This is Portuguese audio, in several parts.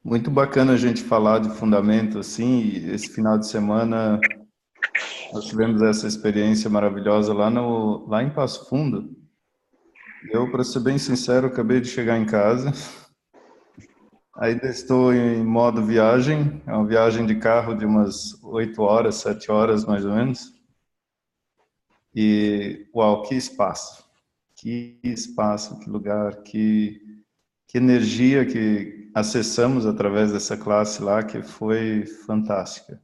Muito bacana a gente falar de fundamento assim. E esse final de semana nós tivemos essa experiência maravilhosa lá em Passo Fundo. Eu, para ser bem sincero, acabei de chegar em casa. Ainda estou em modo viagem. É uma viagem de carro de umas 8 horas, 7 horas mais ou menos. E uau, que espaço! Que espaço, que lugar, que energia que acessamos através dessa classe lá, que foi fantástica.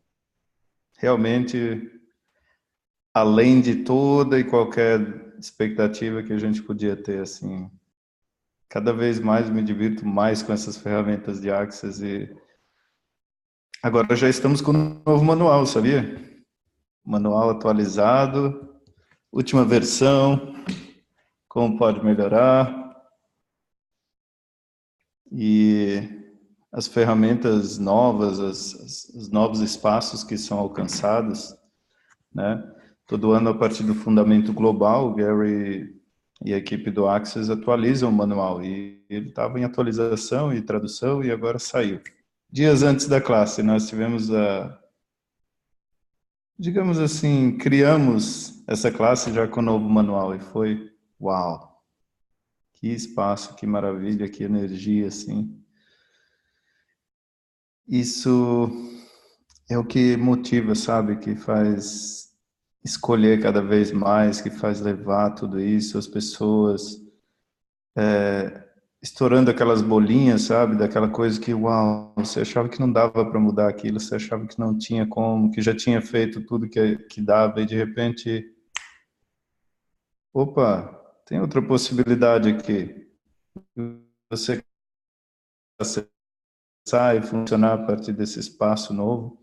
Realmente, além de toda e qualquer expectativa que a gente podia ter, assim, cada vez mais me divirto mais com essas ferramentas de Access e agora já estamos com um novo manual, sabia? Manual atualizado, última versão, como pode melhorar e as ferramentas novas, os novos espaços que são alcançados, né? Todo ano, a partir do fundamento global, o Gary e a equipe do Access atualizam o manual. E ele estava em atualização e tradução e agora saiu. Dias antes da classe, nós tivemos digamos assim, criamos essa classe já com o novo manual. E foi, uau, que espaço, que maravilha, que energia, assim. Isso é o que motiva, sabe? Que faz escolher cada vez mais, que faz levar tudo isso, as pessoas estourando aquelas bolinhas, sabe? Daquela coisa que, uau, você achava que não dava para mudar aquilo, você achava que não tinha como, que já tinha feito tudo que dava, e de repente, opa, tem outra possibilidade aqui. Você acessar e funcionar a partir desse espaço novo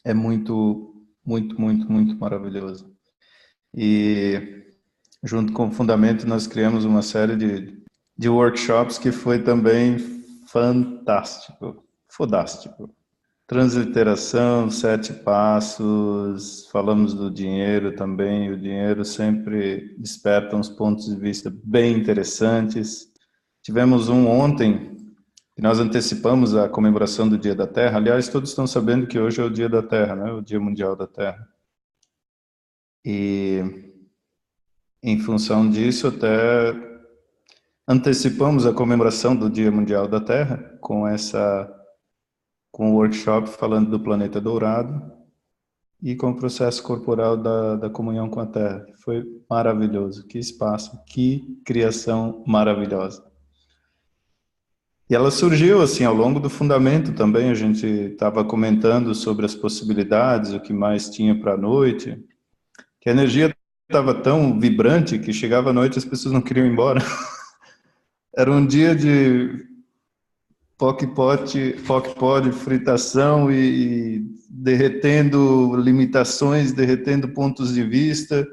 é muito, muito, muito, muito maravilhoso. E junto com o Fundamento, nós criamos uma série de workshops que foi também fantástico, fodástico. Transliteração, 7 passos, falamos do dinheiro também. O dinheiro sempre desperta uns pontos de vista bem interessantes. Tivemos um ontem, que nós antecipamos a comemoração do Dia da Terra. Aliás, todos estão sabendo que hoje é o Dia da Terra, né? O Dia Mundial da Terra. E em função disso, até antecipamos a comemoração do Dia Mundial da Terra com o workshop falando do planeta dourado e com o processo corporal da comunhão com a Terra. Foi maravilhoso, que espaço, que criação maravilhosa. E ela surgiu assim ao longo do fundamento também, a gente estava comentando sobre as possibilidades, o que mais tinha para a noite, que a energia estava tão vibrante que chegava à noite e as pessoas não queriam ir embora. Era um dia de poke-pot, fritação e derretendo limitações, derretendo pontos de vista.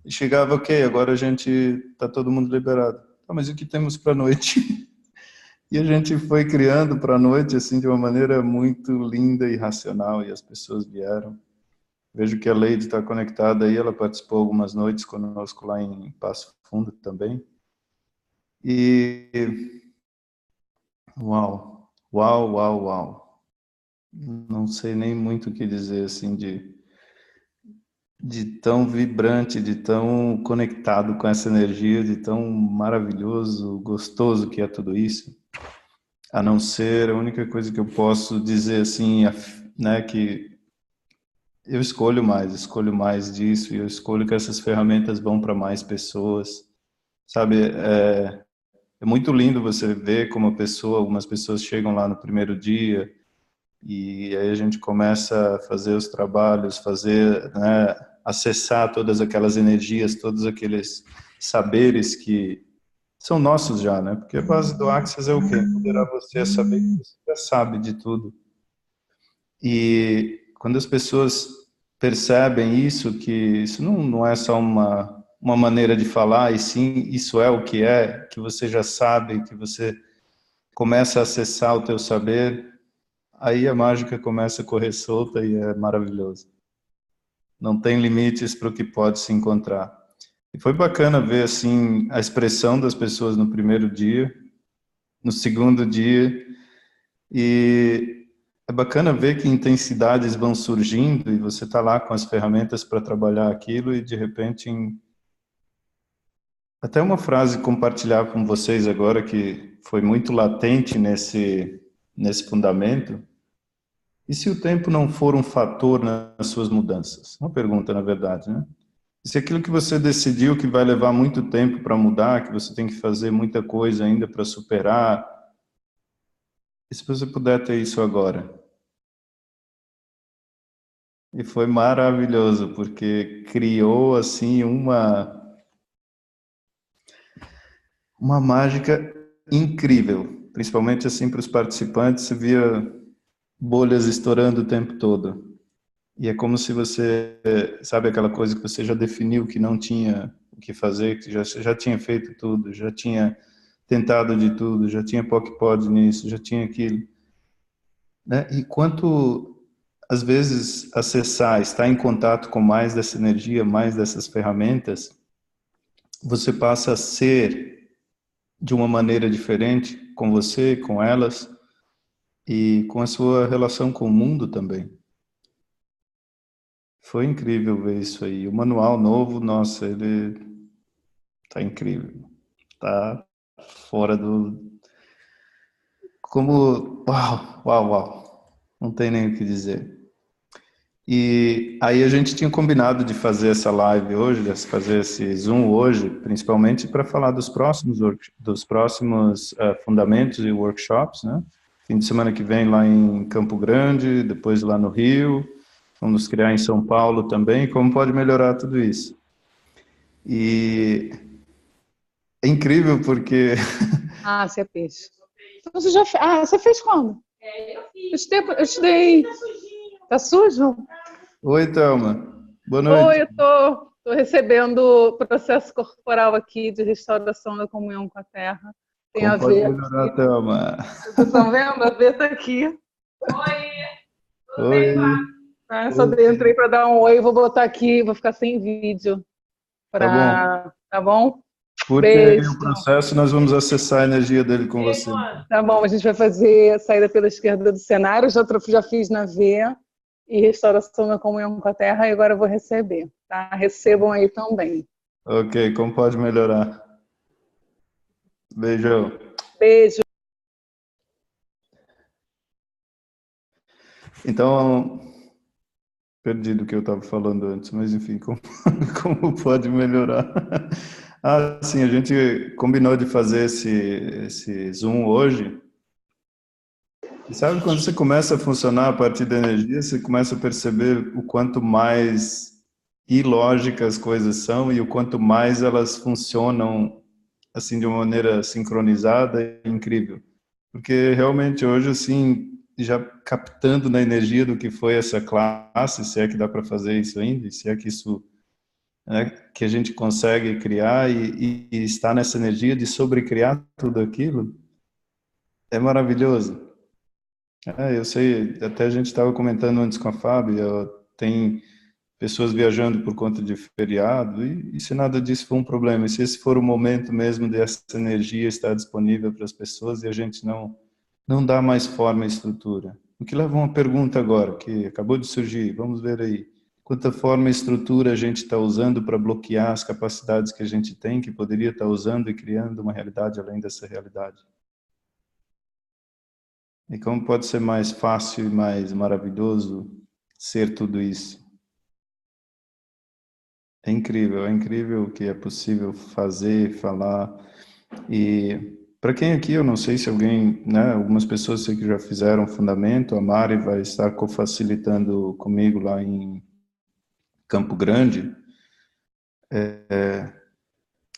E chegava, ok, agora a gente está todo mundo liberado. Ah, mas o que temos para a noite? E a gente foi criando para a noite assim de uma maneira muito linda e racional e as pessoas vieram. Vejo que a Leide está conectada aí, ela participou algumas noites conosco lá em Passo Fundo também. E uau, uau, uau, uau. Não sei nem muito o que dizer assim de tão vibrante, de tão conectado com essa energia, de tão maravilhoso, gostoso que é tudo isso. A não ser a única coisa que eu posso dizer assim, né, que eu escolho mais disso e eu escolho que essas ferramentas vão para mais pessoas, sabe? É muito lindo você ver como algumas pessoas chegam lá no primeiro dia e aí a gente começa a fazer os trabalhos, né, acessar todas aquelas energias, todos aqueles saberes que são nossos já, né? Porque a base do Access é o quê? Empoderar você a saber que você já sabe de tudo. E quando as pessoas percebem isso, que isso não é só uma maneira de falar, e sim, isso é o que é, que você já sabe, que você começa a acessar o teu saber, aí a mágica começa a correr solta e é maravilhoso. Não tem limites para o que pode se encontrar. E foi bacana ver assim a expressão das pessoas no primeiro dia, no segundo dia, E é bacana ver que intensidades vão surgindo e você está lá com as ferramentas para trabalhar aquilo e de repente até uma frase compartilhar com vocês agora que foi muito latente nesse fundamento. E se o tempo não for um fator nas suas mudanças? Uma pergunta, na verdade, né? E se aquilo que você decidiu que vai levar muito tempo para mudar, que você tem que fazer muita coisa ainda para superar, e se você puder ter isso agora? E foi maravilhoso, porque criou assim uma mágica incrível, principalmente assim para os participantes, você via bolhas estourando o tempo todo. E é como se você, sabe aquela coisa que você já definiu que não tinha o que fazer, que já tinha feito tudo, já tinha tentado de tudo, já tinha POC-POD nisso, já tinha aquilo, né? E quanto às vezes acessar, estar em contato com mais dessa energia, mais dessas ferramentas, você passa a ser de uma maneira diferente com você, com elas e com a sua relação com o mundo também. Foi incrível ver isso aí. O manual novo, nossa, ele tá incrível. Tá fora do... Como... Uau, uau, uau. Não tem nem o que dizer. E aí a gente tinha combinado de fazer essa live hoje, de fazer esse Zoom hoje, principalmente para falar dos próximos fundamentos e workshops, né? Fim de semana que vem lá em Campo Grande, depois lá no Rio, vamos criar em São Paulo também, como pode melhorar tudo isso. E é incrível porque... Ah, você é peixe. Então você já fez. Ah, você fez quando? Eu fiz. Eu te dei. Tá sujo? Oi, Thelma. Boa Oi, noite. eu tô recebendo processo corporal aqui de restauração da comunhão com a terra. Tem Como a pode ver melhorar, aqui. Thelma? Vocês estão vendo? A ver tá aqui. Oi, tudo bem, Oi. tá? Só Oi. entrei para dar um oi, vou botar aqui, vou ficar sem vídeo. Tá bom. Tá bom? Porque aí Beijo. o processo nós vamos acessar a energia dele com você. Tá bom, a gente vai fazer a saída pela esquerda do cenário, já fiz na V e restauração da comunhão com a terra e agora eu vou receber, tá? Recebam aí também. Ok, como pode melhorar? Beijão. Beijo. Então, perdi do que eu estava falando antes, mas enfim, como, como pode melhorar? Ah, sim, a gente combinou de fazer esse Zoom hoje. E sabe quando você começa a funcionar a partir da energia, você começa a perceber o quanto mais ilógicas as coisas são e o quanto mais elas funcionam assim de uma maneira sincronizada e incrível. Porque realmente hoje assim, já captando na energia do que foi essa classe, se é que dá para fazer isso ainda, se é que isso, né, que a gente consegue criar e estar nessa energia de sobrecriar tudo aquilo, é maravilhoso. Eu sei, até a gente estava comentando antes com a Fábio, tem pessoas viajando por conta de feriado, e se nada disso for um problema, e se esse for o momento mesmo dessa energia estar disponível para as pessoas e a gente não dá mais forma e estrutura. O que leva a uma pergunta agora, que acabou de surgir, vamos ver aí. Quanta forma e estrutura a gente está usando para bloquear as capacidades que a gente tem, que poderia estar usando e criando uma realidade além dessa realidade? E como pode ser mais fácil e mais maravilhoso ser tudo isso? É incrível o que é possível fazer, falar. E para quem aqui, eu não sei se alguém, né, algumas pessoas sei que já fizeram fundamento, a Mari vai estar co-facilitando comigo lá em Campo Grande.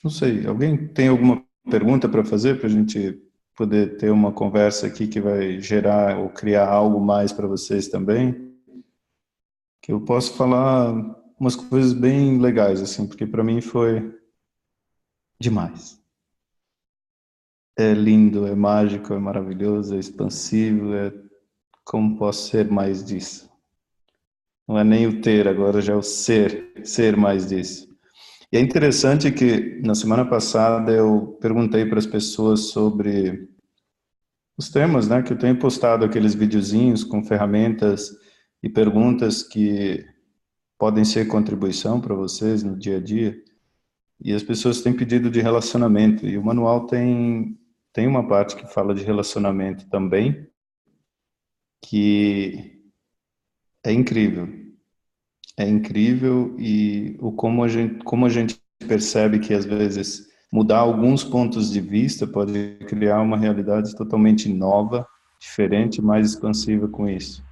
Não sei, alguém tem alguma pergunta para fazer para a gente poder ter uma conversa aqui que vai gerar ou criar algo mais para vocês também? Que eu posso falar umas coisas bem legais, assim, porque para mim foi demais. É lindo, é mágico, é maravilhoso, é expansivo, como posso ser mais disso? Não é nem o ter, agora já é o ser mais disso. E é interessante que na semana passada eu perguntei para as pessoas sobre os temas, né, que eu tenho postado aqueles videozinhos com ferramentas e perguntas que podem ser contribuição para vocês no dia a dia. E as pessoas têm pedido de relacionamento, e o manual tem uma parte que fala de relacionamento também, que é incrível. É incrível e como a gente percebe que às vezes mudar alguns pontos de vista pode criar uma realidade totalmente nova, diferente, mais expansiva com isso.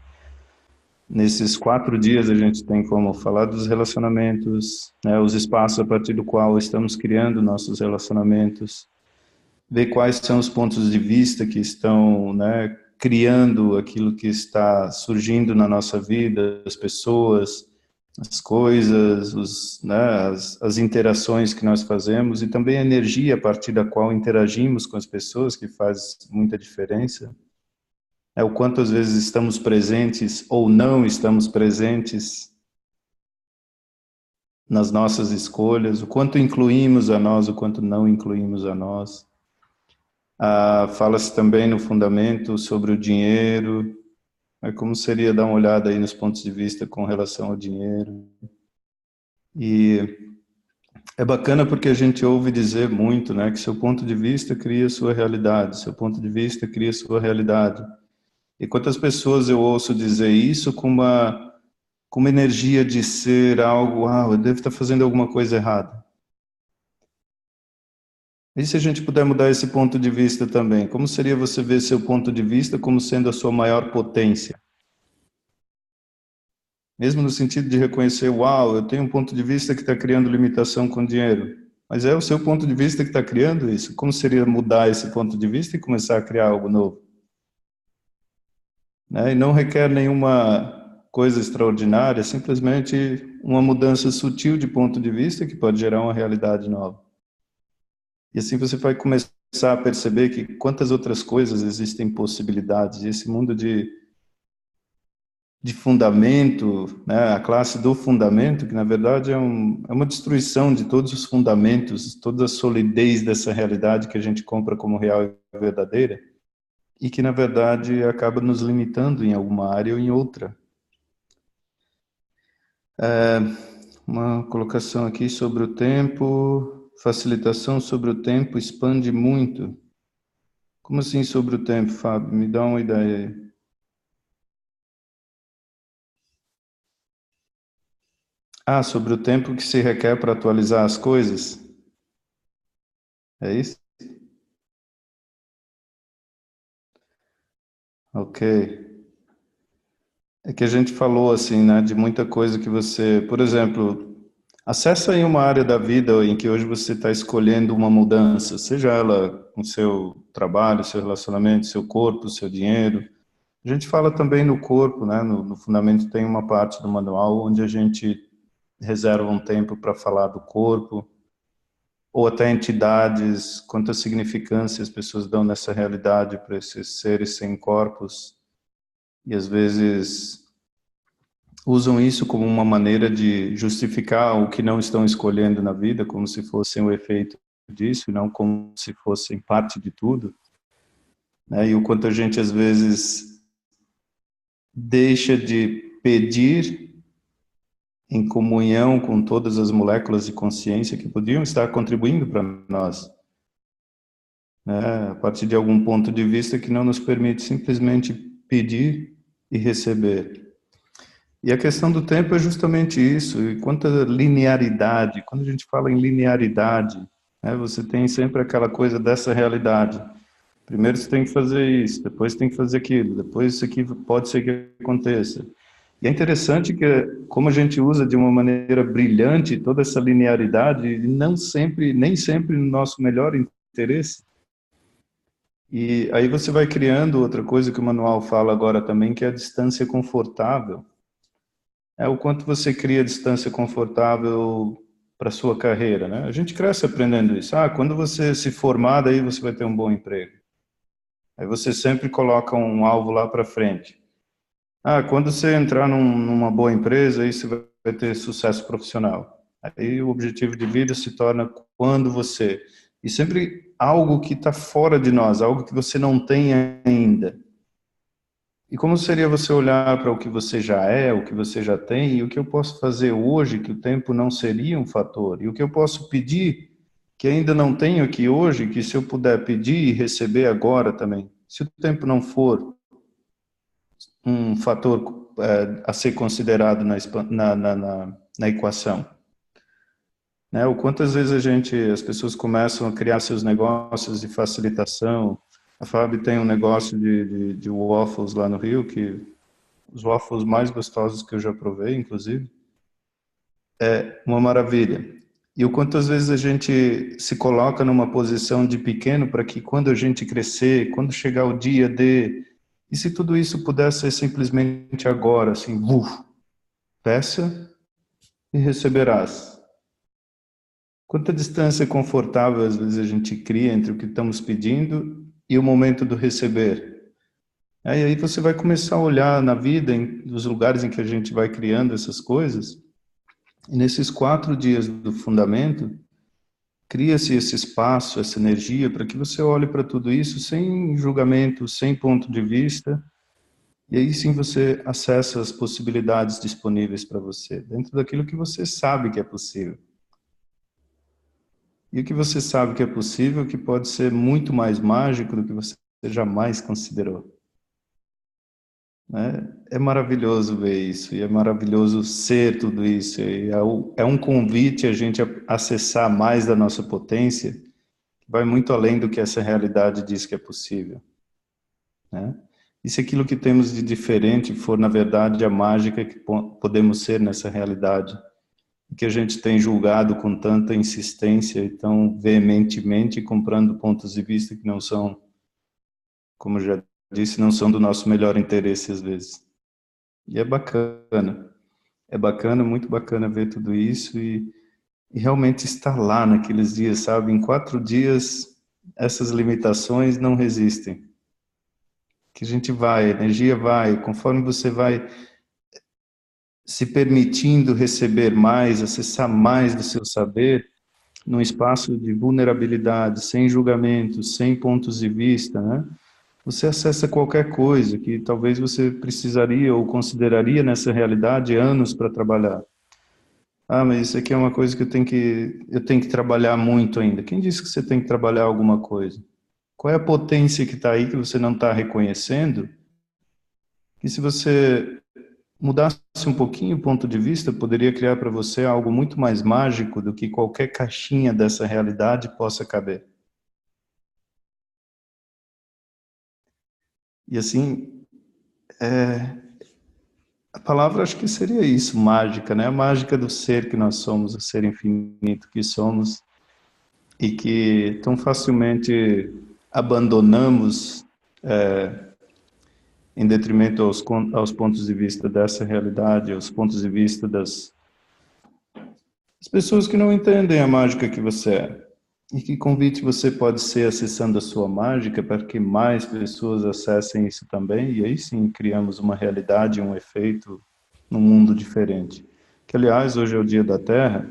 Nesses 4 dias a gente tem como falar dos relacionamentos, né, os espaços a partir do qual estamos criando nossos relacionamentos, ver quais são os pontos de vista que estão, né, criando aquilo que está surgindo na nossa vida, as pessoas, as coisas, né, as interações que nós fazemos e também a energia a partir da qual interagimos com as pessoas, que faz muita diferença. É o quanto às vezes estamos presentes ou não estamos presentes nas nossas escolhas, o quanto incluímos a nós, o quanto não incluímos a nós. Fala-se também no fundamento sobre o dinheiro, como seria dar uma olhada aí nos pontos de vista com relação ao dinheiro. E é bacana porque a gente ouve dizer muito, né, que seu ponto de vista cria sua realidade, seu ponto de vista cria sua realidade. E quantas pessoas eu ouço dizer isso com uma energia de ser algo, eu devo estar fazendo alguma coisa errada. E se a gente puder mudar esse ponto de vista também? Como seria você ver seu ponto de vista como sendo a sua maior potência? Mesmo no sentido de reconhecer, eu tenho um ponto de vista que está criando limitação com dinheiro. Mas é o seu ponto de vista que está criando isso. Como seria mudar esse ponto de vista e começar a criar algo novo? Né? E não requer nenhuma coisa extraordinária, simplesmente uma mudança sutil de ponto de vista que pode gerar uma realidade nova. E assim você vai começar a perceber que quantas outras coisas existem possibilidades. E esse mundo de fundamento, né, a classe do fundamento, que na verdade é uma destruição de todos os fundamentos, toda a solidez dessa realidade que a gente compra como real e verdadeira, e que na verdade acaba nos limitando em alguma área ou em outra. Uma colocação aqui sobre o tempo, facilitação sobre o tempo expande muito. Como assim sobre o tempo, Fábio? Me dá uma ideia aí. Sobre o tempo que se requer para atualizar as coisas? É isso? Ok. É que a gente falou assim, né, de muita coisa que você, por exemplo, acessa em uma área da vida em que hoje você está escolhendo uma mudança, seja ela com seu trabalho, seu relacionamento, seu corpo, seu dinheiro. A gente fala também no corpo, né, no fundamento tem uma parte do manual onde a gente reserva um tempo para falar do corpo, ou até entidades, quanta significância as pessoas dão nessa realidade para esses seres sem corpos, e às vezes usam isso como uma maneira de justificar o que não estão escolhendo na vida, como se fossem o efeito disso, e não como se fossem parte de tudo, né? E o quanto a gente às vezes deixa de pedir em comunhão com todas as moléculas de consciência que podiam estar contribuindo para nós, né? A partir de algum ponto de vista que não nos permite simplesmente pedir e receber. E a questão do tempo é justamente isso, e quanta linearidade, quando a gente fala em linearidade, né, você tem sempre aquela coisa dessa realidade. Primeiro você tem que fazer isso, depois tem que fazer aquilo, depois isso aqui pode ser que aconteça. E é interessante que como a gente usa de uma maneira brilhante toda essa linearidade, não sempre, nem sempre no nosso melhor interesse. E aí você vai criando outra coisa que o manual fala agora também, que é a distância confortável. É o quanto você cria distância confortável para sua carreira, né? A gente cresce aprendendo isso. Quando você se formar, daí você vai ter um bom emprego. Aí você sempre coloca um alvo lá para frente. Quando você entrar numa boa empresa, aí você vai ter sucesso profissional. Aí o objetivo de vida se torna quando você... E sempre algo que está fora de nós, algo que você não tem ainda. E como seria você olhar para o que você já é, o que você já tem, e o que eu posso fazer hoje, que o tempo não seria um fator, e o que eu posso pedir, que ainda não tenho aqui hoje, que se eu puder pedir e receber agora também. Se o tempo não for um fator a ser considerado na equação. Né? O quantas vezes as pessoas começam a criar seus negócios de facilitação. A Fábio tem um negócio de waffles lá no Rio, que os waffles mais gostosos que eu já provei, inclusive. É uma maravilha. E o quantas vezes a gente se coloca numa posição de pequeno para que quando a gente crescer, quando chegar o dia de... E se tudo isso pudesse ser simplesmente agora, assim, peça e receberás. Quanta distância confortável às vezes a gente cria entre o que estamos pedindo e o momento do receber. Aí você vai começar a olhar na vida, nos lugares em que a gente vai criando essas coisas, e nesses 4 dias do fundamento, cria-se esse espaço, essa energia, para que você olhe para tudo isso sem julgamento, sem ponto de vista, e aí sim você acessa as possibilidades disponíveis para você, dentro daquilo que você sabe que é possível. E o que você sabe que é possível, que pode ser muito mais mágico do que você jamais considerou. Né? É maravilhoso ver isso, e é maravilhoso ser tudo isso. E é um convite a gente a acessar mais da nossa potência, que vai muito além do que essa realidade diz que é possível. Né? E se aquilo que temos de diferente for, na verdade, a mágica que podemos ser nessa realidade, que a gente tem julgado com tanta insistência e tão veementemente, comprando pontos de vista que não são, como eu já disse, não são do nosso melhor interesse às vezes. E é bacana, muito bacana ver tudo isso e realmente estar lá naqueles dias, sabe? Em 4 dias, essas limitações não resistem. Que a gente vai, a energia vai, conforme você vai se permitindo receber mais, acessar mais do seu saber, num espaço de vulnerabilidade, sem julgamento, sem pontos de vista, né? Você acessa qualquer coisa que talvez você precisaria ou consideraria nessa realidade anos para trabalhar. Ah, mas isso aqui é uma coisa que eu tenho que trabalhar muito ainda. Quem disse que você tem que trabalhar alguma coisa? Qual é a potência que está aí que você não está reconhecendo? E se você mudasse um pouquinho o ponto de vista, poderia criar para você algo muito mais mágico do que qualquer caixinha dessa realidade possa caber. E assim, a palavra acho que seria isso, mágica, né? A mágica do ser que nós somos, o ser infinito que somos e que tão facilmente abandonamos em detrimento aos pontos de vista dessa realidade, aos pontos de vista das pessoas que não entendem a mágica que você é. E que convite você pode ser acessando a sua mágica para que mais pessoas acessem isso também, e aí sim criamos uma realidade, um efeito num mundo diferente. Que, aliás, hoje é o Dia da Terra,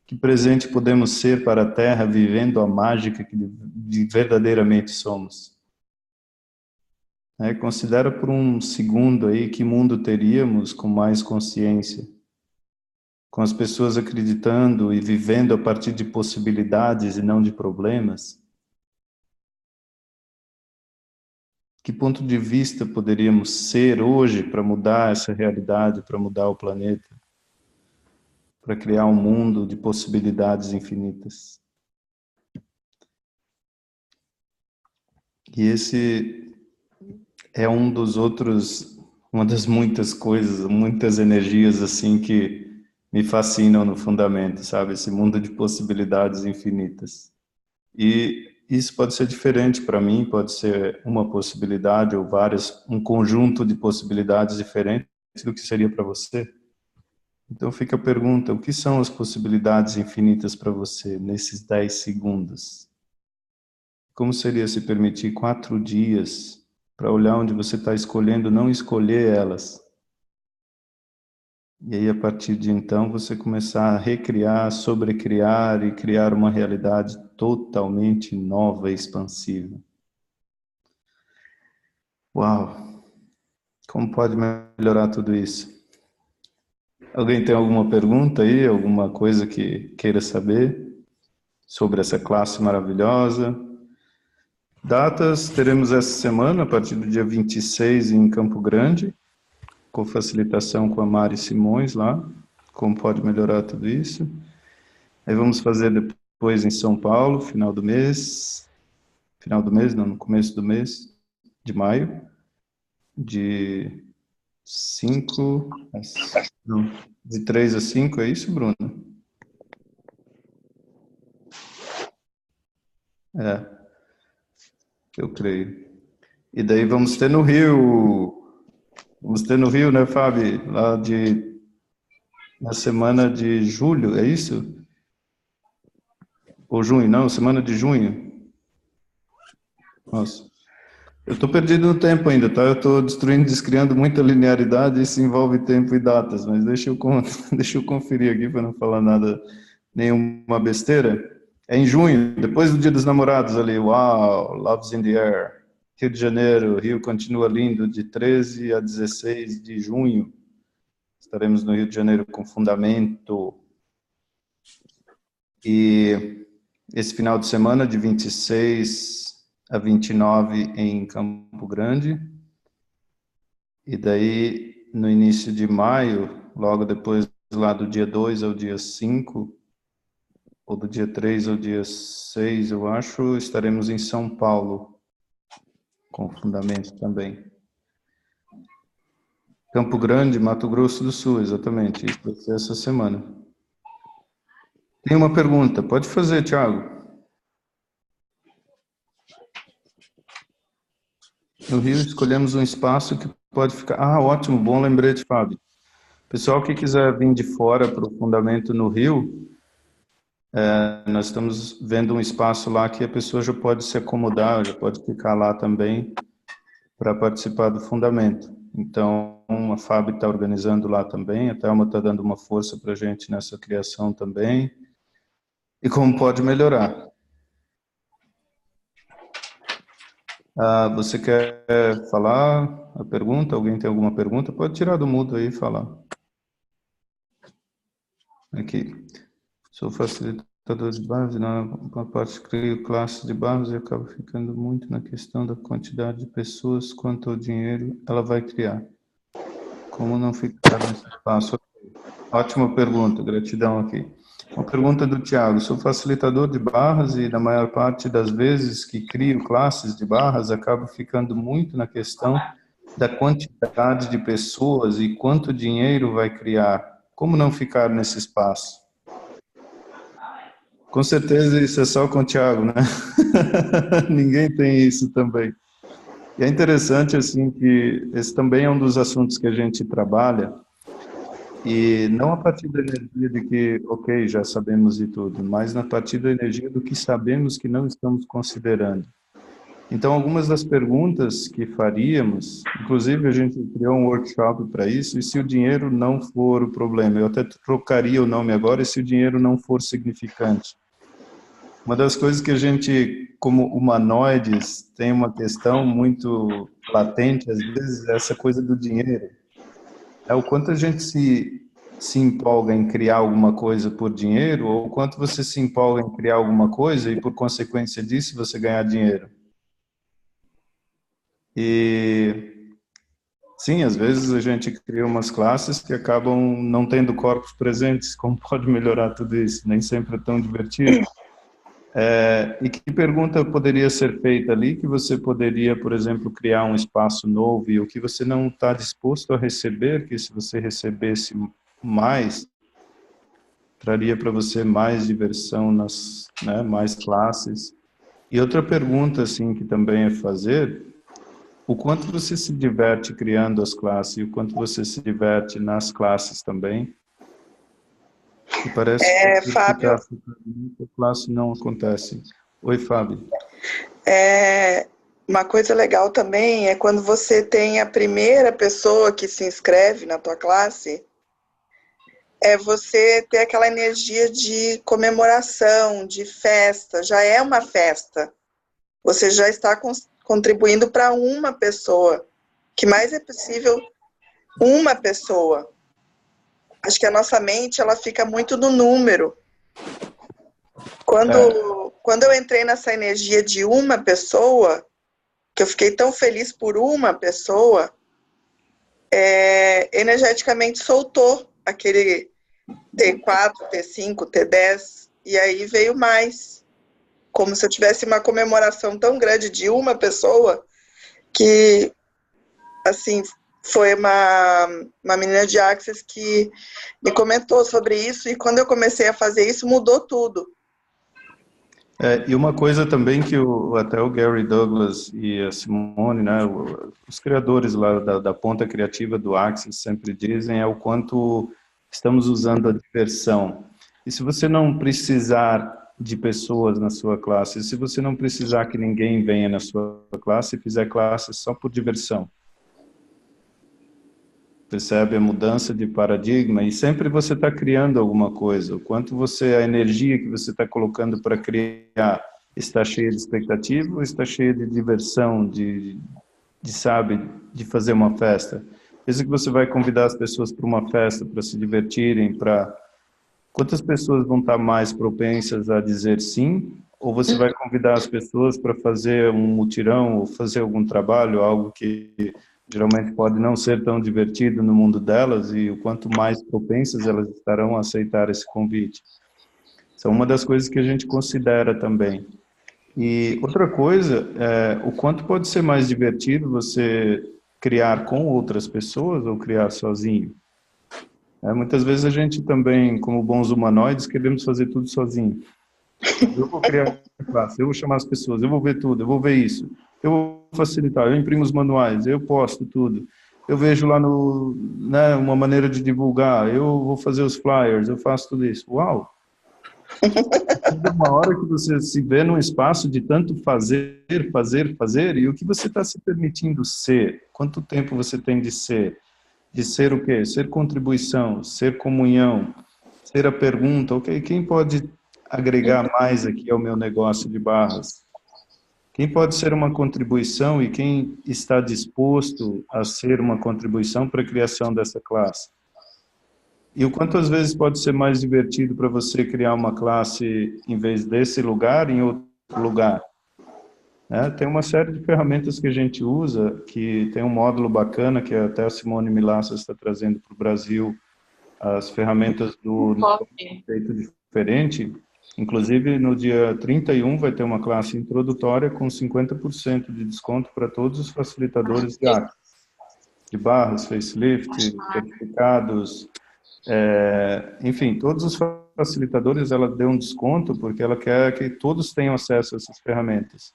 que presente podemos ser para a Terra vivendo a mágica que verdadeiramente somos. Considera por um segundo aí que mundo teríamos com mais consciência, com as pessoas acreditando e vivendo a partir de possibilidades e não de problemas. Que ponto de vista poderíamos ser hoje para mudar essa realidade, para mudar o planeta, para criar um mundo de possibilidades infinitas? E esse é uma das muitas coisas, muitas energias assim que me fascinam no fundamento, sabe? Esse mundo de possibilidades infinitas. E isso pode ser diferente para mim, pode ser uma possibilidade ou várias, um conjunto de possibilidades diferentes do que seria para você. Então fica a pergunta, o que são as possibilidades infinitas para você nesses 10 segundos? Como seria se permitir 4 dias para olhar onde você está escolhendo não escolher elas? E aí, a partir de então, você começar a recriar, sobrecriar e criar uma realidade totalmente nova e expansiva. Uau! Como pode melhorar tudo isso? Alguém tem alguma pergunta aí? Alguma coisa que queira saber sobre essa classe maravilhosa? Datas, teremos essa semana, a partir do dia 26 em Campo Grande, com facilitação com a Mari Simões lá, como pode melhorar tudo isso. Aí vamos fazer depois em São Paulo, final do mês, não, no começo do mês de maio, de 5, não, de 3 a 5, é isso, Bruno? É, eu creio. E daí vamos ter no Rio, né, Fábio? Na semana de julho, é isso? Ou junho? Não, semana de junho. Nossa. Eu estou perdido no tempo ainda, tá? Eu estou destruindo, descriando muita linearidade, isso envolve tempo e datas, mas deixa eu conferir aqui para não falar nada, nenhuma besteira. É em junho, depois do Dia dos Namorados ali, uau, Love's in the Air. Rio de Janeiro, Rio continua lindo, de 13 a 16 de junho. Estaremos no Rio de Janeiro com Fundamento. E esse final de semana, de 26 a 29 em Campo Grande. E daí, no início de maio, logo depois lá do dia 2 ao dia 5, ou do dia 3 ao dia 6, eu acho, estaremos em São Paulo, com Fundamento também. Campo Grande, Mato Grosso do Sul, exatamente, isso vai ser essa semana. Tem uma pergunta, pode fazer, Thiago. No Rio, escolhemos um espaço que pode ficar... Ah, ótimo, bom lembrete, Fábio. Pessoal que quiser vir de fora para o Fundamento no Rio, nós estamos vendo um espaço lá que a pessoa já pode se acomodar, já pode ficar lá também para participar do Fundamento. Então, a Fábio está organizando lá também, a Thelma está dando uma força para a gente nessa criação também. E como pode melhorar? Você quer falar a pergunta? Alguém tem alguma pergunta? Pode tirar do mudo aí e falar. Aqui. Sou facilitador de barras, na parte crio classes de barras e acabo ficando muito na questão da quantidade de pessoas quanto ao dinheiro ela vai criar. Como não ficar nesse espaço? Ótima pergunta, gratidão aqui. Uma pergunta do Tiago. Sou facilitador de barras e na maior parte das vezes que crio classes de barras acabo ficando muito na questão da quantidade de pessoas e quanto dinheiro vai criar. Como não ficar nesse espaço? Com certeza isso é só com o Thiago, né? Ninguém tem isso também. E é interessante, assim, que esse também é um dos assuntos que a gente trabalha, e não a partir da energia de que, ok, já sabemos de tudo, mas na partir da energia do que sabemos que não estamos considerando. Então, algumas das perguntas que faríamos, inclusive a gente criou um workshop para isso, e se o dinheiro não for o problema, eu até trocaria o nome agora, e se o dinheiro não for significante. Uma das coisas que a gente, como humanoides, tem uma questão muito latente, às vezes, é essa coisa do dinheiro. É o quanto a gente se empolga em criar alguma coisa por dinheiro, ou o quanto você se empolga em criar alguma coisa e, por consequência disso, você ganhar dinheiro. E, sim, às vezes a gente cria umas classes que acabam não tendo corpos presentes. Como pode melhorar tudo isso? Nem sempre é tão divertido. E que pergunta poderia ser feita ali que você poderia, por exemplo, criar um espaço novo e o que você não está disposto a receber, que se você recebesse mais, traria para você mais diversão, mais classes. E outra pergunta, assim, que também é fazer, o quanto você se diverte criando as classes e o quanto você se diverte nas classes também. E parece que Fábio, a classe não acontece. Oi, Fábio. uma coisa legal também é quando você tem a primeira pessoa que se inscreve na tua classe, é você ter aquela energia de comemoração, de festa, já é uma festa. Você já está contribuindo para uma pessoa, que mais é possível uma pessoa. Acho que a nossa mente, ela fica muito no número. Quando eu entrei nessa energia de uma pessoa, que eu fiquei tão feliz por uma pessoa, energeticamente soltou aquele T4, T5, T10, e aí veio mais. Como se eu tivesse uma comemoração tão grande de uma pessoa, que, assim, foi uma menina de Access que me comentou sobre isso, e quando eu comecei a fazer isso, mudou tudo. E uma coisa também que até o Gary Douglas e a Simone, né, os criadores lá da ponta criativa do Access sempre dizem é o quanto estamos usando a diversão. E se você não precisar de pessoas na sua classe, se você não precisar que ninguém venha na sua classe, fizer classe só por diversão, percebe a mudança de paradigma e sempre você está criando alguma coisa. O quanto a energia que você está colocando para criar está cheia de expectativa ou está cheia de diversão, sabe, de fazer uma festa. Pensa que você vai convidar as pessoas para uma festa, para se divertirem, quantas pessoas vão estar mais propensas a dizer sim? Ou você vai convidar as pessoas para fazer um mutirão ou fazer algum trabalho, algo que geralmente pode não ser tão divertido no mundo delas, e o quanto mais propensas elas estarão a aceitar esse convite. Isso é uma das coisas que a gente considera também. E outra coisa, o quanto pode ser mais divertido você criar com outras pessoas ou criar sozinho. Muitas vezes a gente também, como bons humanoides, queremos fazer tudo sozinho. Eu vou criar a classe, eu vou chamar as pessoas, eu vou ver tudo, eu vou ver isso, eu vou facilitar, eu imprimo os manuais, eu posto tudo, eu vejo lá uma maneira de divulgar, eu vou fazer os flyers, eu faço tudo isso. Uau! Uma hora que você se vê num espaço de tanto fazer, e o que você está se permitindo ser? Quanto tempo você tem de ser? De ser o quê? Ser contribuição, ser comunhão, ser a pergunta, ok, quem pode agregar mais aqui ao meu negócio de barras? Quem pode ser uma contribuição e quem está disposto a ser uma contribuição para a criação dessa classe? E o quanto às vezes pode ser mais divertido para você criar uma classe em vez desse lugar, em outro lugar? Tem uma série de ferramentas que a gente usa, que tem um módulo bacana, que até a Simone Milassa está trazendo para o Brasil, as ferramentas do jeito diferente. Inclusive, no dia 31 vai ter uma classe introdutória com 50% de desconto para todos os facilitadores de arte, de barras, facelift, certificados, enfim, todos os facilitadores, ela deu um desconto porque ela quer que todos tenham acesso a essas ferramentas.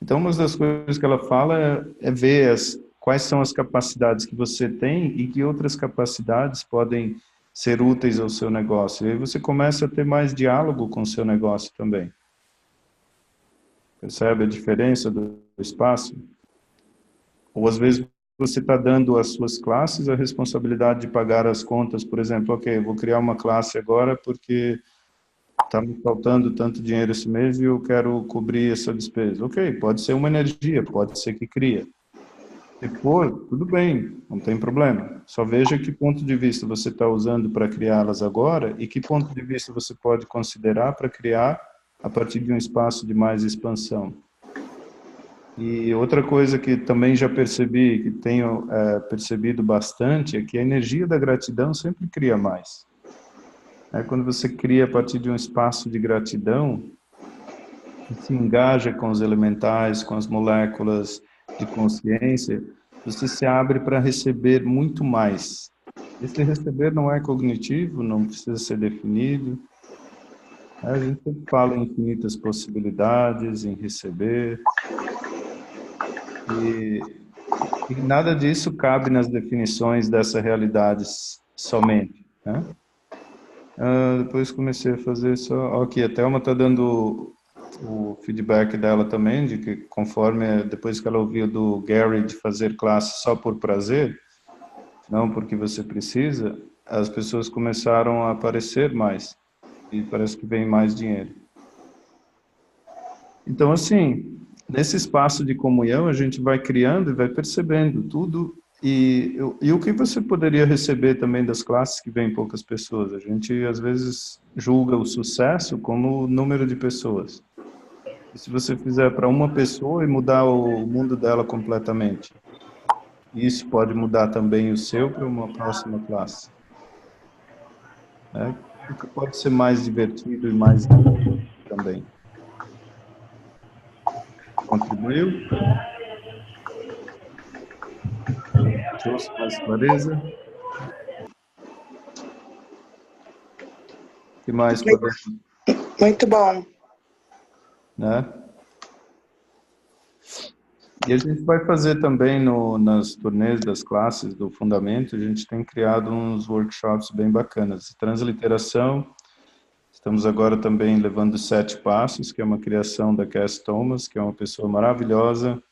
Então, uma das coisas que ela fala é ver quais são as capacidades que você tem e que outras capacidades podem ser úteis ao seu negócio. E aí você começa a ter mais diálogo com o seu negócio também. Percebe a diferença do espaço? Ou às vezes você está dando às suas classes a responsabilidade de pagar as contas, por exemplo, ok, eu vou criar uma classe agora porque está me faltando tanto dinheiro esse mês e eu quero cobrir essa despesa. Ok, pode ser uma energia, pode ser que cria. Se for, tudo bem, não tem problema. Só veja que ponto de vista você está usando para criá-las agora e que ponto de vista você pode considerar para criar a partir de um espaço de mais expansão. E outra coisa que também já percebi, que tenho percebido bastante, é que a energia da gratidão sempre cria mais. Quando você cria a partir de um espaço de gratidão, se engaja com os elementais, com as moléculas de consciência, você se abre para receber muito mais. Esse receber não é cognitivo, não precisa ser definido. A gente sempre fala em infinitas possibilidades, em receber. E nada disso cabe nas definições dessa realidade somente. Depois comecei a fazer só... Aqui, a Thelma está dando o feedback dela também, de que conforme, depois que ela ouviu do Gary de fazer classe só por prazer, não porque você precisa, as pessoas começaram a aparecer mais e parece que vem mais dinheiro. Então, assim, nesse espaço de comunhão, a gente vai criando e vai percebendo tudo. E o que você poderia receber também das classes que vêm poucas pessoas? A gente, às vezes, julga o sucesso como o número de pessoas. E se você fizer para uma pessoa e mudar o mundo dela completamente, isso pode mudar também o seu para uma próxima classe, né? O que pode ser mais divertido e mais também. Contribuiu? Trouxe mais clareza? O que mais podemos, Muito bom. né? E a gente vai fazer também nas turnês das classes do Fundamento, a gente tem criado uns workshops bem bacanas. Transliteração, estamos agora também levando 7 Passos, que é uma criação da Cass Thomas, que é uma pessoa maravilhosa,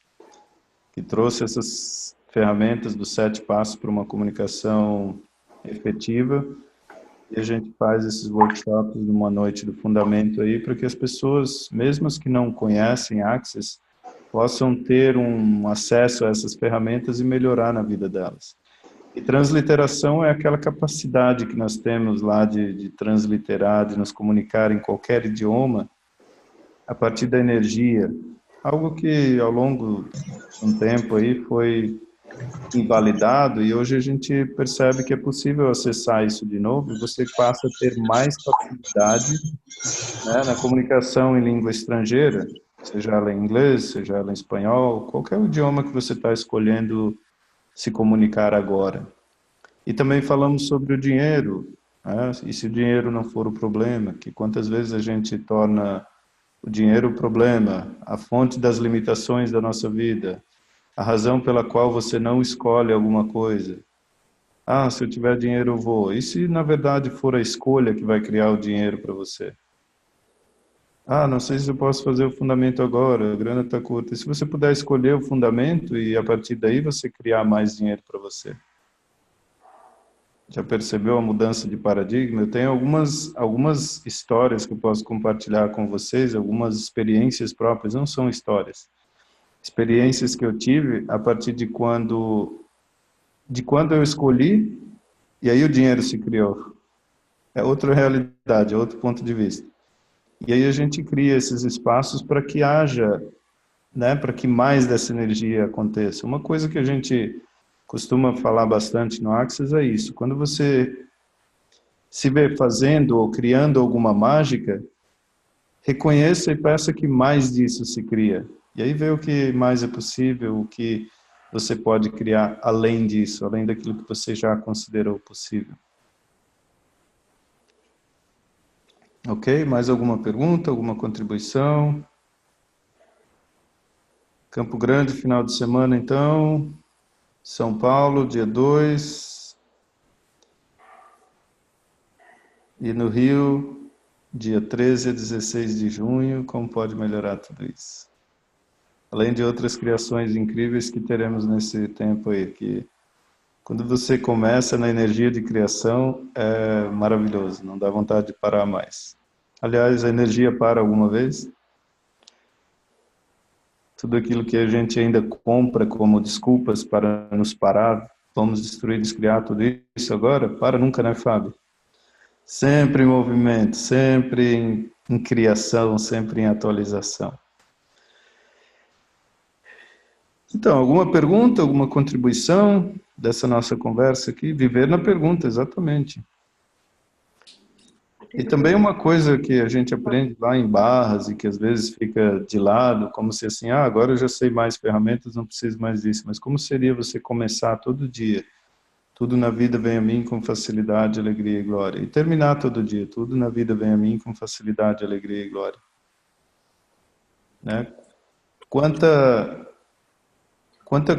que trouxe essas ferramentas dos 7 Passos para uma comunicação efetiva. E a gente faz esses workshops numa noite do Fundamento aí, para que as pessoas, mesmo as que não conhecem Access, possam ter um acesso a essas ferramentas e melhorar na vida delas. E transliteração é aquela capacidade que nós temos lá de transliterar, de nos comunicar em qualquer idioma, a partir da energia. Algo que ao longo de um tempo aí foi invalidado e hoje a gente percebe que é possível acessar isso de novo e você passa a ter mais facilidade, né, na comunicação em língua estrangeira, seja ela em inglês, seja ela em espanhol, qualquer idioma que você está escolhendo se comunicar agora. E também falamos sobre o dinheiro, né? E se o dinheiro não for o problema, que quantas vezes a gente torna o dinheiro o problema, a fonte das limitações da nossa vida, a razão pela qual você não escolhe alguma coisa. Ah, se eu tiver dinheiro eu vou. E se na verdade for a escolha que vai criar o dinheiro para você? Ah, não sei se eu posso fazer o fundamento agora, a grana está curta. E se você puder escolher o fundamento e a partir daí você criar mais dinheiro para você? Já percebeu a mudança de paradigma? Eu tenho algumas histórias que eu posso compartilhar com vocês, algumas experiências próprias, não são histórias. Experiências que eu tive a partir de quando eu escolhi, e aí o dinheiro se criou. É outra realidade, é outro ponto de vista. E aí a gente cria esses espaços para que haja, né, para que mais dessa energia aconteça. Uma coisa que a gente costuma falar bastante no Access é isso. Quando você se vê fazendo ou criando alguma mágica, reconheça e peça que mais disso se cria. E aí vê o que mais é possível, o que você pode criar além disso, além daquilo que você já considerou possível. Ok? Mais alguma pergunta, alguma contribuição? Campo Grande, final de semana, então. São Paulo, dia 2. E no Rio, dia 13 a 16 de junho. Como pode melhorar tudo isso? Além de outras criações incríveis que teremos nesse tempo aí, que quando você começa na energia de criação, é maravilhoso, não dá vontade de parar mais. Aliás, a energia para alguma vez? Tudo aquilo que a gente ainda compra como desculpas para nos parar, vamos destruir, descriar tudo isso agora? Para nunca, né, Fábio? Sempre em movimento, sempre em criação, sempre em atualização. Então, alguma pergunta, alguma contribuição dessa nossa conversa aqui? Viver na pergunta, exatamente. E também uma coisa que a gente aprende lá em Barras e que às vezes fica de lado, como se assim, agora eu já sei mais ferramentas, não preciso mais disso. Mas como seria você começar todo dia? Tudo na vida vem a mim com facilidade, alegria e glória. E terminar todo dia, tudo na vida vem a mim com facilidade, alegria e glória. Né? Quanta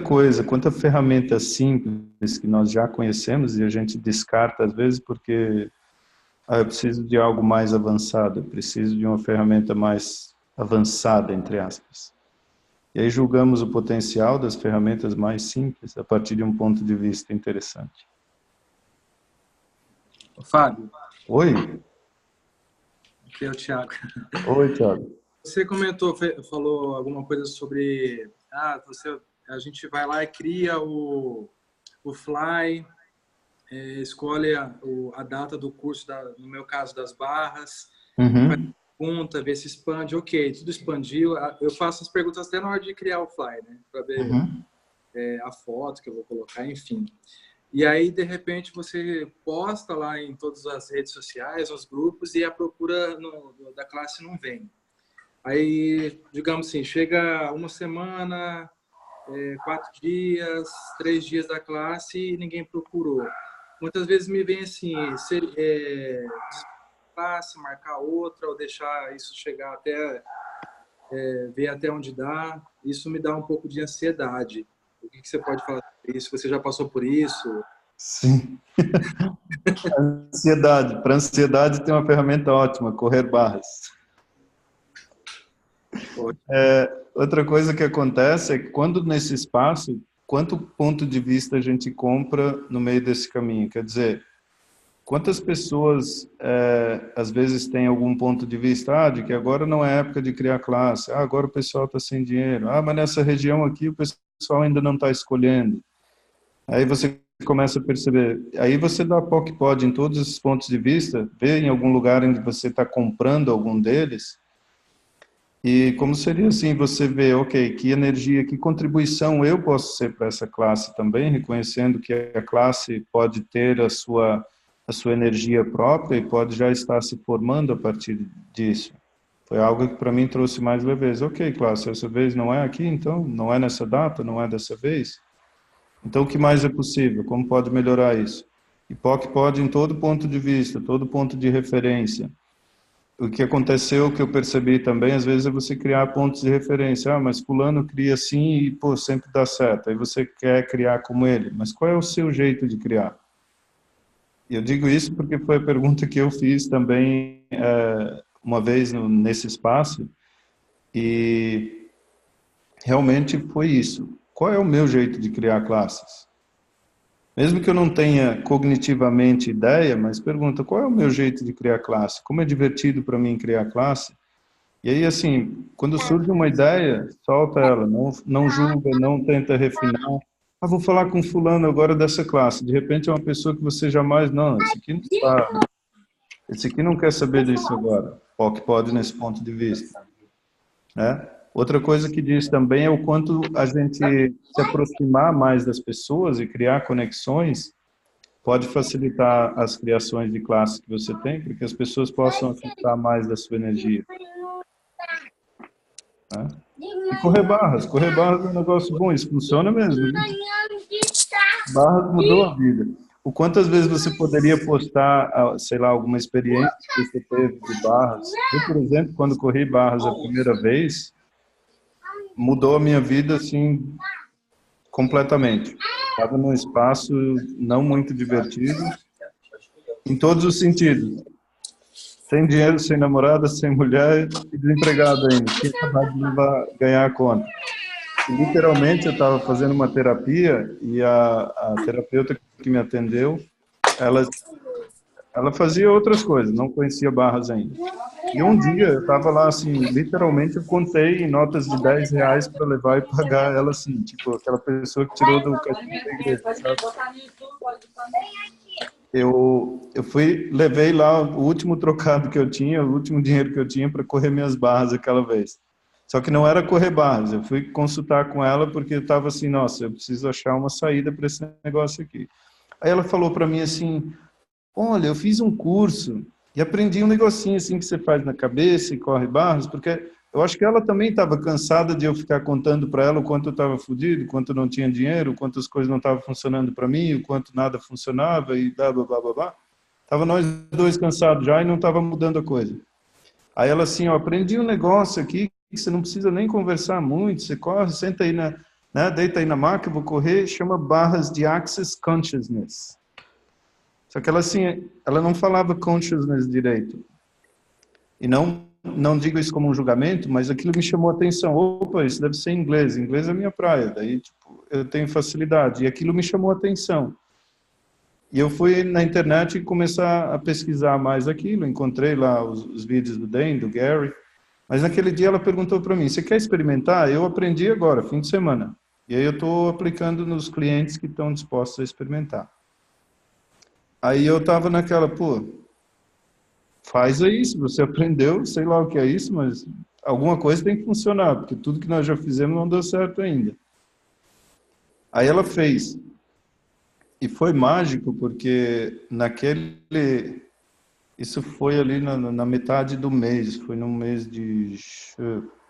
coisa, quanta ferramenta simples que nós já conhecemos e a gente descarta às vezes porque eu preciso de algo mais avançado, eu preciso de uma ferramenta mais avançada, entre aspas. E aí julgamos o potencial das ferramentas mais simples a partir de um ponto de vista interessante. Fábio. Oi. Aqui é o Thiago. Oi, Thiago. Você comentou, falou alguma coisa sobre... a gente vai lá e cria o Fly, escolhe a data do curso, no meu caso, das barras, Uhum. pergunta, vê se expande. Ok, tudo expandiu. Eu faço as perguntas até na hora de criar o Fly, né? Para ver a foto que eu vou colocar, enfim. E aí, de repente, você posta lá em todas as redes sociais, nos grupos, e a procura da classe não vem. Aí, digamos assim, chega uma semana, 4 dias, 3 dias da classe e ninguém procurou. Muitas vezes me vem assim, classe, marcar outra, ou deixar isso chegar até, ver até onde dá. Isso me dá um pouco de ansiedade. O que você pode falar sobre isso? Você já passou por isso? Sim. Ansiedade. Para ansiedade tem uma ferramenta ótima, correr barras. Outra coisa que acontece é que quando nesse espaço, quanto ponto de vista a gente compra no meio desse caminho? Quer dizer, quantas pessoas às vezes têm algum ponto de vista de que agora não é época de criar classe, agora o pessoal está sem dinheiro, mas nessa região aqui o pessoal ainda não está escolhendo. Aí você começa a perceber, aí você dá POC-POD em todos esses pontos de vista, vê em algum lugar onde você está comprando algum deles, e como seria assim, você vê, ok, que energia, que contribuição eu posso ser para essa classe também, reconhecendo que a classe pode ter a sua energia própria e pode já estar se formando a partir disso. Foi algo que para mim trouxe mais leveza. Ok, classe, essa vez não é aqui, então, não é nessa data, não é dessa vez. Então, o que mais é possível? Como pode melhorar isso? E POC pode em todo ponto de vista, todo ponto de referência. O que aconteceu, o que eu percebi também, às vezes é você criar pontos de referência. Mas fulano cria assim e, sempre dá certo. Aí você quer criar como ele. Mas qual é o seu jeito de criar? E eu digo isso porque foi a pergunta que eu fiz também uma vez nesse espaço. E realmente foi isso. Qual é o meu jeito de criar classes? Mesmo que eu não tenha cognitivamente ideia, mas pergunta, qual é o meu jeito de criar classe? Como é divertido para mim criar classe? E aí, assim, quando surge uma ideia, solta ela, não julga, não tenta refinar. Vou falar com fulano agora dessa classe. De repente é uma pessoa que você jamais, não, esse aqui não quer saber disso agora. Que pode nesse ponto de vista, né? Outra coisa que diz também é o quanto a gente se aproximar mais das pessoas e criar conexões pode facilitar as criações de classe que você tem, porque as pessoas possam acessar mais da sua energia. Né? E correr barras é um negócio bom, isso funciona mesmo. Viu? Barras mudou a vida. O quantas vezes você poderia postar, sei lá, alguma experiência que você teve de barras. Eu, por exemplo, quando corri barras a primeira vez, mudou a minha vida, assim, completamente. Estava num espaço não muito divertido, em todos os sentidos. Sem dinheiro, sem namorada, sem mulher e desempregado ainda. Tinha acabado de ganhar a conta. E, literalmente, eu estava fazendo uma terapia e a terapeuta que me atendeu, ela fazia outras coisas, não conhecia barras ainda. E um dia eu estava lá, assim, literalmente eu contei em notas de R$10 para levar e pagar ela, assim, tipo, aquela pessoa que tirou do caixinho da igreja, sabe? Eu levei lá o último trocado que eu tinha, o último dinheiro que eu tinha para correr minhas barras aquela vez. Só que não era correr barras, eu fui consultar com ela porque eu estava assim, nossa, eu preciso achar uma saída para esse negócio aqui. Aí ela falou para mim assim, olha, eu fiz um curso e aprendi um negocinho assim que você faz na cabeça e corre barras, porque eu acho que ela também estava cansada de eu ficar contando para ela o quanto eu estava fodido, o quanto eu não tinha dinheiro, o quanto as coisas não estavam funcionando para mim, o quanto nada funcionava e blá, blá, blá, blá, blá. Tava nós dois cansados já e não estava mudando a coisa. Aí ela assim, aprendi um negócio aqui que você não precisa nem conversar muito, você corre, senta aí deita aí na maca, eu vou correr, chama barras de Access Consciousness. Só que ela assim, ela não falava consciousness direito. E não digo isso como um julgamento, mas aquilo me chamou a atenção. Opa, isso deve ser inglês. Inglês é a minha praia. Daí, tipo, eu tenho facilidade. E aquilo me chamou a atenção. E eu fui na internet e começar a pesquisar mais aquilo, encontrei lá os vídeos do Dan, do Gary, mas naquele dia ela perguntou para mim, você quer experimentar? Eu aprendi agora, fim de semana. E aí eu estou aplicando nos clientes que estão dispostos a experimentar. Aí eu estava naquela, pô, faz aí, se você aprendeu, sei lá o que é isso, mas alguma coisa tem que funcionar, porque tudo que nós já fizemos não deu certo ainda. Aí ela fez. E foi mágico, porque isso foi ali na metade do mês, foi no mês de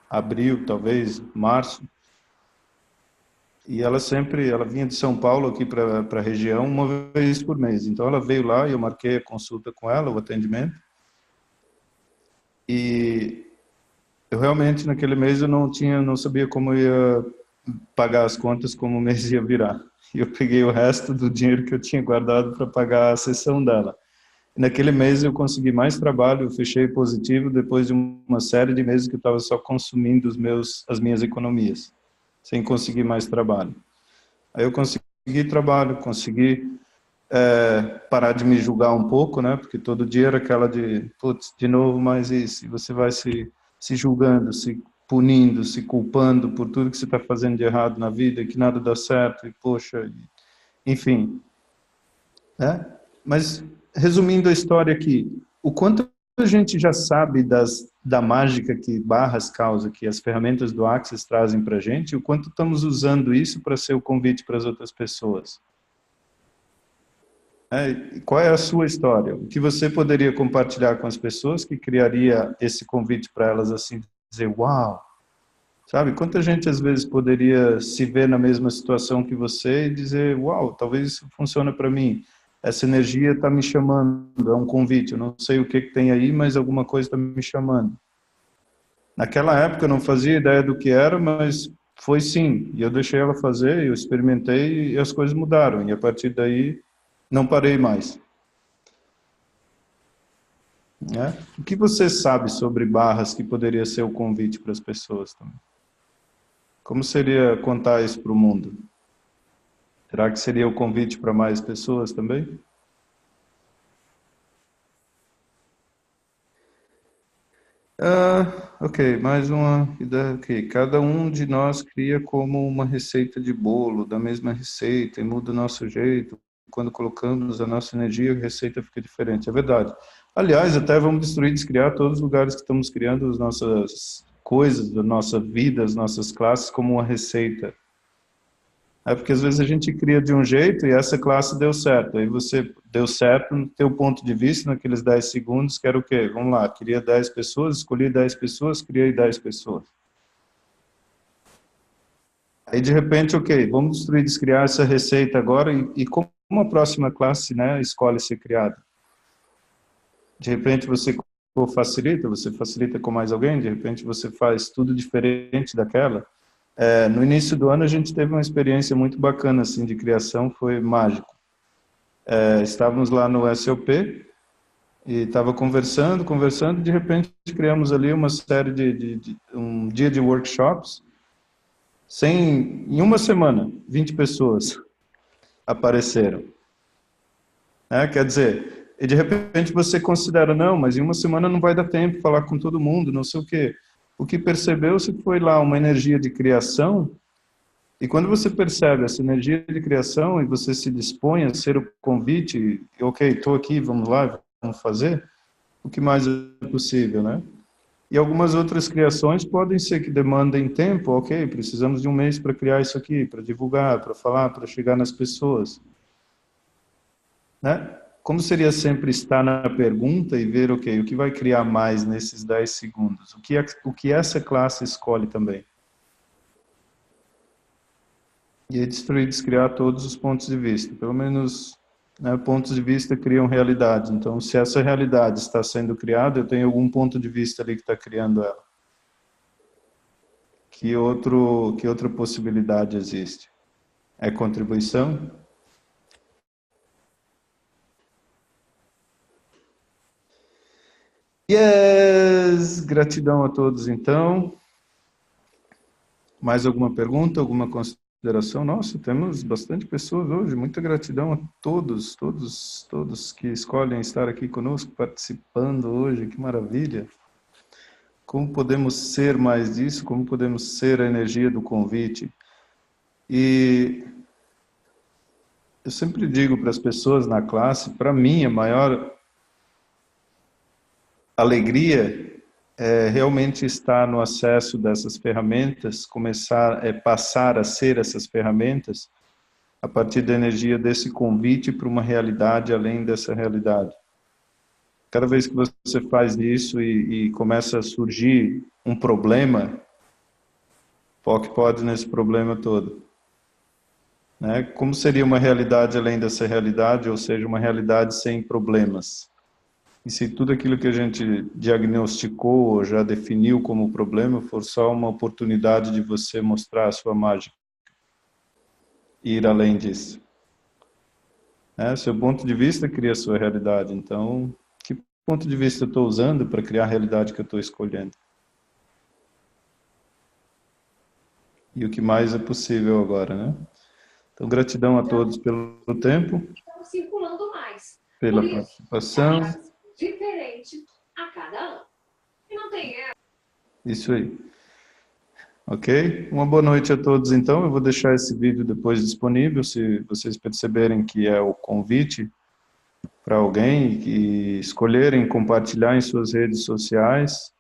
abril, talvez, março. E ela vinha de São Paulo aqui para a região uma vez por mês. Então ela veio lá e eu marquei a consulta com ela, o atendimento. E eu realmente naquele mês eu não sabia como eu ia pagar as contas, como o mês ia virar. E eu peguei o resto do dinheiro que eu tinha guardado para pagar a sessão dela. E naquele mês eu consegui mais trabalho, eu fechei positivo depois de uma série de meses que eu estava só consumindo as minhas economias, sem conseguir mais trabalho. Aí eu consegui trabalho, consegui parar de me julgar um pouco, né? Porque todo dia era aquela de, putz, de novo mais isso. E você vai se julgando, se punindo, se culpando por tudo que você está fazendo de errado na vida, que nada dá certo, e poxa, enfim. Né? Mas, resumindo a história aqui, o quanto a gente já sabe da mágica que Barras causa, que as ferramentas do Access trazem para a gente, o quanto estamos usando isso para ser o convite para as outras pessoas. Qual é a sua história? O que você poderia compartilhar com as pessoas que criaria esse convite para elas assim, dizer, uau, sabe? Quanta gente às vezes poderia se ver na mesma situação que você e dizer, uau, talvez isso funcione para mim. Essa energia está me chamando, é um convite. Eu não sei o que tem aí, mas alguma coisa está me chamando. Naquela época eu não fazia ideia do que era, mas foi sim. E eu deixei ela fazer, eu experimentei e as coisas mudaram. E a partir daí não parei mais. Né? O que você sabe sobre Barras que poderia ser o convite para as pessoas também? Como seria contar isso para o mundo? Será que seria o convite para mais pessoas também? Ok, mais uma ideia aqui. Cada um de nós cria como uma receita de bolo, da mesma receita, e muda o nosso jeito. Quando colocamos a nossa energia, a receita fica diferente. É verdade. Aliás, até vamos destruir, descriar todos os lugares que estamos criando as nossas coisas, da nossa vida, as nossas classes, como uma receita. É porque às vezes a gente cria de um jeito e essa classe deu certo. Aí você deu certo no teu ponto de vista, naqueles 10 segundos, que era o quê? Vamos lá, queria 10 pessoas, escolhi 10 pessoas, criei 10 pessoas. Aí de repente, ok, vamos destruir, descriar essa receita agora e como a próxima classe, né, escolhe ser criada? De repente você você facilita com mais alguém, de repente você faz tudo diferente daquela. No início do ano a gente teve uma experiência muito bacana assim de criação, foi mágico. Estávamos lá no SLP e estava conversando, de repente criamos ali uma série um dia de workshops, em uma semana, 20 pessoas apareceram. Quer dizer, e de repente você considera, não, mas em uma semana não vai dar tempo de falar com todo mundo, não sei o quê. O que percebeu-se foi lá uma energia de criação. E quando você percebe essa energia de criação e você se dispõe a ser o convite, ok, estou aqui, vamos lá, vamos fazer, o que mais é possível, né? E algumas outras criações podem ser que demandem tempo, ok, precisamos de um mês para criar isso aqui, para divulgar, para falar, para chegar nas pessoas. Né? Como seria sempre estar na pergunta e ver, ok, o que vai criar mais nesses 10 segundos? O que essa classe escolhe também? E aí destruir, descriar todos os pontos de vista. Pelo menos, né, pontos de vista criam realidade. Então, se essa realidade está sendo criada, eu tenho algum ponto de vista ali que está criando ela. Que outra possibilidade existe? É contribuição? Yes! Gratidão a todos, então. Mais alguma pergunta, alguma consideração? consideração. Nossa, temos bastante pessoas hoje. Muita gratidão a todos que escolhem estar aqui conosco, participando hoje. Que maravilha! Como podemos ser mais disso? Como podemos ser a energia do convite? E eu sempre digo para as pessoas na classe, para mim, a maior alegria é realmente estar no acesso dessas ferramentas, passar a ser essas ferramentas a partir da energia desse convite para uma realidade além dessa realidade. Cada vez que você faz isso e começa a surgir um problema, foque pode nesse problema todo. Né? Como seria uma realidade além dessa realidade, ou seja, uma realidade sem problemas? E se tudo aquilo que a gente diagnosticou ou já definiu como problema for só uma oportunidade de você mostrar a sua mágica e ir além disso? Seu ponto de vista cria a sua realidade. Então, que ponto de vista eu estou usando para criar a realidade que eu estou escolhendo? E o que mais é possível agora, né? Então, gratidão a todos pelo tempo, pela participação. Diferente a cada ano. E não tem erro. Isso aí. Ok? Uma boa noite a todos, então. Eu vou deixar esse vídeo depois disponível, se vocês perceberem que é o convite para alguém e escolherem compartilhar em suas redes sociais.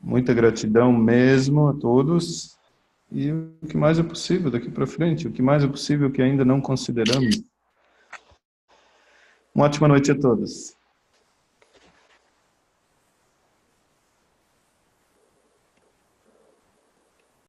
Muita gratidão mesmo a todos. E o que mais é possível daqui para frente, o que mais é possível que ainda não consideramos. Uma ótima noite a todos.